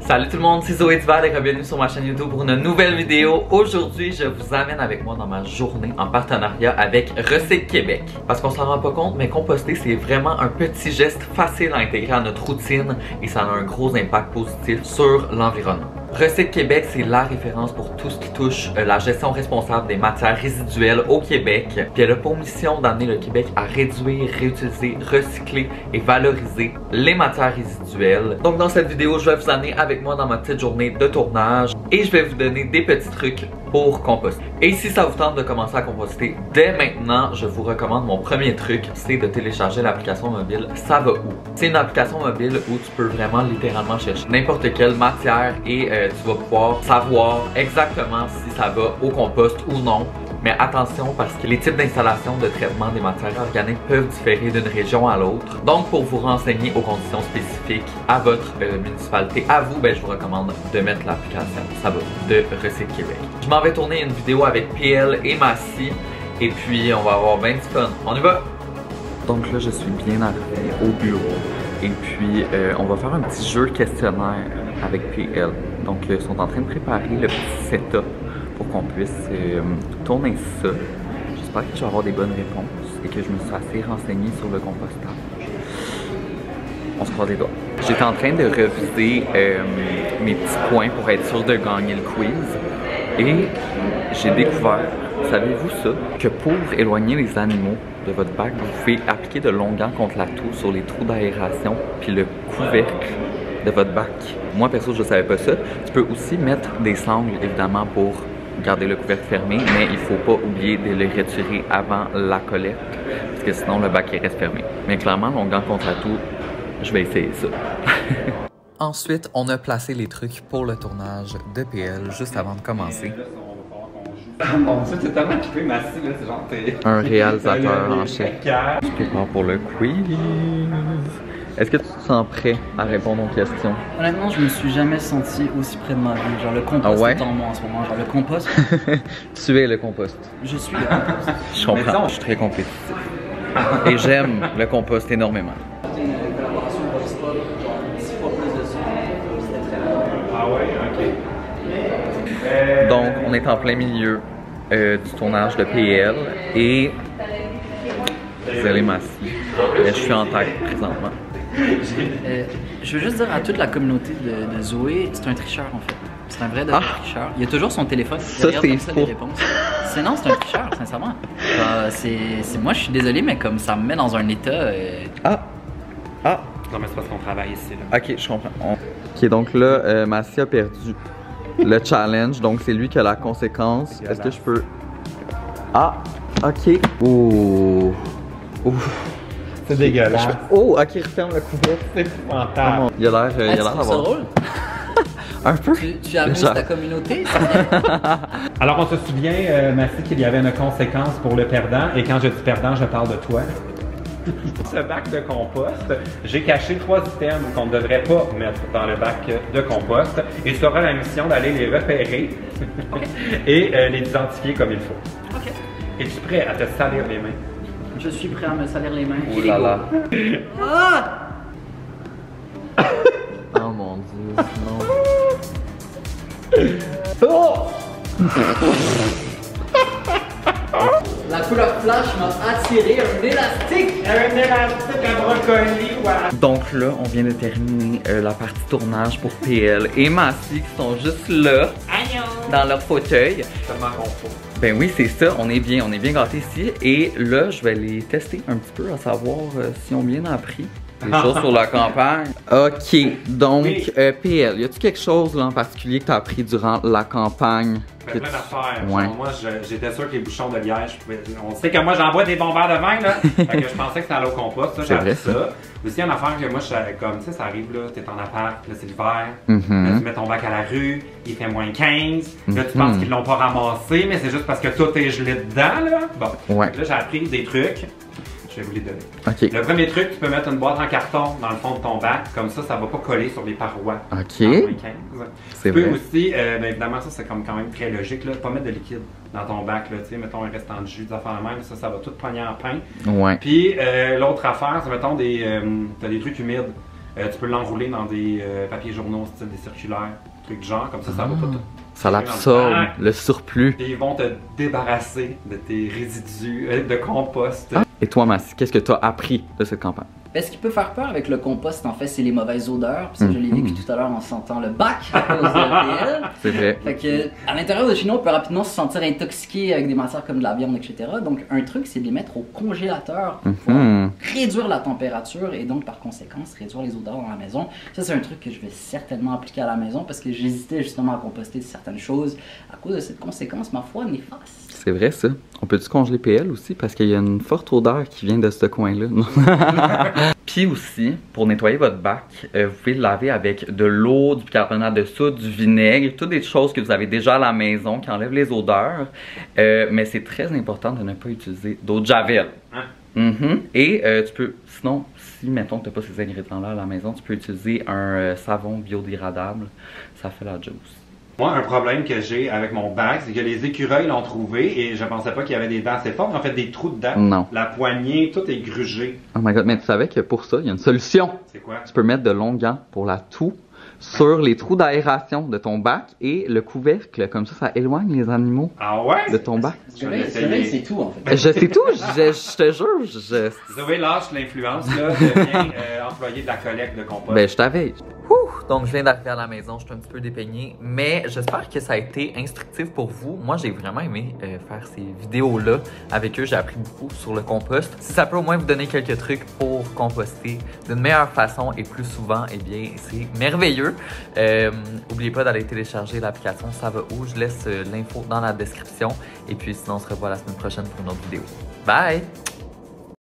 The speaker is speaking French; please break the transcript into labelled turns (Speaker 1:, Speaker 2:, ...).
Speaker 1: Salut tout le monde, c'est Zoé Duval et bienvenue sur ma chaîne YouTube pour une nouvelle vidéo. Aujourd'hui, je vous amène avec moi dans ma journée en partenariat avec Recycle Québec. Parce qu'on s'en rend pas compte, mais composter, c'est vraiment un petit geste facile à intégrer à notre routine et ça a un gros impact positif sur l'environnement. Recycle Québec, c'est la référence pour tout ce qui touche la gestion responsable des matières résiduelles au Québec. Puis elle a pour mission d'amener le Québec à réduire, réutiliser, recycler et valoriser les matières résiduelles. Donc dans cette vidéo, je vais vous amener avec moi dans ma petite journée de tournage et je vais vous donner des petits trucs pour composter. Et si ça vous tente de commencer à composter dès maintenant, je vous recommande mon premier truc, c'est de télécharger l'application mobile Ça va où. C'est une application mobile où tu peux vraiment littéralement chercher n'importe quelle matière et tu vas pouvoir savoir exactement si ça va au compost ou non. Mais attention parce que les types d'installation de traitement des matières organiques peuvent différer d'une région à l'autre. Donc pour vous renseigner aux conditions spécifiques à votre municipalité, à vous, je vous recommande de mettre l'application Ça va de Recycle Québec. Je m'en vais tourner une vidéo avec PL et Massy et puis on va avoir bien du fun. On y va! Donc là je suis bien arrivé au bureau et puis on va faire un petit jeu questionnaire avec PL. Donc ils sont en train de préparer le petit setup pour qu'on puisse tourner ça. J'espère que je vais avoir des bonnes réponses et que je me suis assez renseigné sur le compostage. On se croise les doigts. J'étais en train de reviser mes petits points pour être sûr de gagner le quiz et j'ai découvert, savez-vous ça, que pour éloigner les animaux de votre bac, vous pouvez appliquer de l'onguent contre la toux sur les trous d'aération puis le couvercle de votre bac. Moi perso je savais pas ça. Tu peux aussi mettre des sangles évidemment pour garder le couvercle fermé, mais il faut pas oublier de le retirer avant la collecte parce que sinon le bac il reste fermé. Mais clairement l'onguent contre la toux, je vais essayer ça. Ensuite on a placé les trucs pour le tournage de PL juste avant de commencer.
Speaker 2: Mon Dieu, t'es tellement occupé, Massy, là, c'est genre t'es...
Speaker 1: Un réalisateur en chef. Tu te prépares pour le quiz. Est-ce que tu te sens prêt à répondre aux questions?
Speaker 3: Honnêtement, je me suis jamais senti aussi près de ma vie. Genre le compost est en moi en ce moment. Genre le compost.
Speaker 1: Tu es le compost.
Speaker 3: Je suis le compost.
Speaker 1: Je comprends, je suis très compétitif. Et j'aime le compost énormément.
Speaker 3: Une collaboration pour sport, genre 6 fois plus de son.
Speaker 2: Ah ouais, ok.
Speaker 1: Donc, on est en plein milieu du tournage de PL et désolé Massy, je suis en tête présentement.
Speaker 3: Je veux juste dire à toute la communauté de Zoé, c'est un tricheur en fait. C'est un vrai tricheur. Il a toujours son téléphone.
Speaker 1: Ça c'est faux.
Speaker 3: Les réponses. Non, c'est un tricheur, sincèrement. Moi, je suis désolé, mais comme ça me met dans un état.
Speaker 2: Non, mais c'est parce qu'on travaille ici, là.
Speaker 1: Ok, je comprends. Ok, donc là, Massy a perdu le challenge, donc c'est lui qui a la conséquence. Est-ce que je peux... Ah, ok. Oh.
Speaker 2: C'est dégueulasse.
Speaker 1: Oh, ok, referme le couvercle.
Speaker 2: C'est épouvantable.
Speaker 1: Il a l'air d'avoir...
Speaker 3: C'est drôle.
Speaker 1: Un peu.
Speaker 3: Tu amuses ta communauté, c'est bien.
Speaker 2: Alors, on se souvient, Massy, qu'il y avait une conséquence pour le perdant, et quand je dis perdant, je parle de toi. Ce bac de compost, j'ai caché 3 items qu'on ne devrait pas mettre dans le bac de compost, et tu auras la mission d'aller les repérer et les identifier comme il faut.
Speaker 3: Ok.
Speaker 2: Es-tu prêt à te salir les mains?
Speaker 3: Je suis prêt à me salir les mains.
Speaker 1: Oh là là.
Speaker 3: Ah!
Speaker 1: Oh mon Dieu, non.
Speaker 2: Oh!
Speaker 3: La couleur flash m'a attiré un élastique!
Speaker 2: Un élastique à brocoli, voilà!
Speaker 1: Donc là, on vient de terminer la partie tournage pour PL et Massy qui sont juste là, dans leur fauteuil.
Speaker 2: Tellement confort.
Speaker 1: Ben oui, c'est ça, on est bien gâtés ici. Et là, je vais les tester un petit peu à savoir s'ils ont bien appris des choses sur la campagne. Ok, donc
Speaker 2: Oui.
Speaker 1: PL, y a-tu quelque chose là, en particulier que tu as appris durant la campagne?
Speaker 2: Plein d'affaires.
Speaker 1: Ouais.
Speaker 2: Moi, j'étais sûr que les bouchons de liège, on sait que moi, j'envoie des bombeurs de vin, là. Fait que je pensais que c'était à l'eau compost, ça, j'ai appris ça. Aussi, une affaire que moi, je savais comme, tu sais, ça arrive, là, t'es en appart, là, c'est l'hiver. Là, tu mets ton bac à la rue, il fait moins 15. Là, tu penses qu'ils l'ont pas ramassé, mais c'est juste parce que tout est gelé dedans, là. Bon.
Speaker 1: Ouais.
Speaker 2: Là, j'ai appris des trucs. Je vais vous les donner.
Speaker 1: Ok.
Speaker 2: Le premier truc, tu peux mettre une boîte en carton dans le fond de ton bac, comme ça va pas coller sur les parois.
Speaker 1: Ok.
Speaker 2: En moins 15.
Speaker 1: C'est
Speaker 2: Tu peux
Speaker 1: vrai.
Speaker 2: aussi, bien évidemment, ça c'est comme quand même très logique, là, pas mettre de liquide dans ton bac, là, tu sais, mettons un restant de jus, des affaires de même, ça va tout pogner en pain.
Speaker 1: Ouais.
Speaker 2: Puis l'autre affaire, c'est mettons t'as des trucs humides. Tu peux l'enrouler dans des papiers journaux, style des circulaires, trucs de genre, comme ça va pas tout.
Speaker 1: Ça l'absorbe, le surplus.
Speaker 2: Et ils vont te débarrasser de tes résidus de compost.
Speaker 1: Et toi, Massy, qu'est-ce que tu as appris de cette campagne?
Speaker 3: Ce qui peut faire peur avec le compost, en fait, c'est les mauvaises odeurs. Puis ça, je l'ai vécu tout à l'heure en sentant le bac à cause de PL.
Speaker 1: C'est vrai.
Speaker 3: Fait que, à l'intérieur de chez nous, on peut rapidement se sentir intoxiqué avec des matières comme de la viande, etc. Donc, un truc, c'est de les mettre au congélateur pour pouvoir réduire la température et donc, par conséquent, réduire les odeurs dans la maison. Ça, c'est un truc que je vais certainement appliquer à la maison parce que j'hésitais justement à composter certaines choses à cause de cette conséquence, ma foi, néfaste.
Speaker 1: C'est vrai, ça. On peut-tu congeler PL aussi? Parce qu'il y a une forte odeur qui vient de ce coin-là. Puis aussi, pour nettoyer votre bac, vous pouvez le laver avec de l'eau, du bicarbonate de soude, du vinaigre, toutes des choses que vous avez déjà à la maison qui enlèvent les odeurs. Mais c'est très important de ne pas utiliser d'eau de Javel. Et tu peux, sinon, si mettons que tu n'as pas ces ingrédients-là à la maison, tu peux utiliser un savon biodégradable. Ça fait la job aussi.
Speaker 2: Moi, un problème que j'ai avec mon bac, c'est que les écureuils l'ont trouvé et je pensais pas qu'il y avait des dents assez fortes. En fait, des trous dedans.
Speaker 1: Non.
Speaker 2: La poignée, tout est grugé.
Speaker 1: Oh my god, mais tu savais que pour ça, il y a une solution.
Speaker 2: C'est quoi?
Speaker 1: Tu peux mettre de longs gants pour la toux sur les trous d'aération de ton bac et le couvercle. Comme ça éloigne les animaux de ton bac.
Speaker 3: C'est tout, en fait.
Speaker 1: Je sais tout, je te jure.
Speaker 2: Zoé lâche l'influence, là, devient employé de la collecte de compost.
Speaker 1: Ben, je t'avais. Donc, je viens d'arriver à la maison, je suis un petit peu dépeignée, mais j'espère que ça a été instructif pour vous. Moi, j'ai vraiment aimé faire ces vidéos-là avec eux. J'ai appris beaucoup sur le compost. Si ça peut au moins vous donner quelques trucs pour composter d'une meilleure façon et plus souvent, eh bien, c'est merveilleux. N'oubliez pas d'aller télécharger l'application Ça va où. Je laisse l'info dans la description. Et puis, sinon, on se revoit la semaine prochaine pour une autre vidéo. Bye!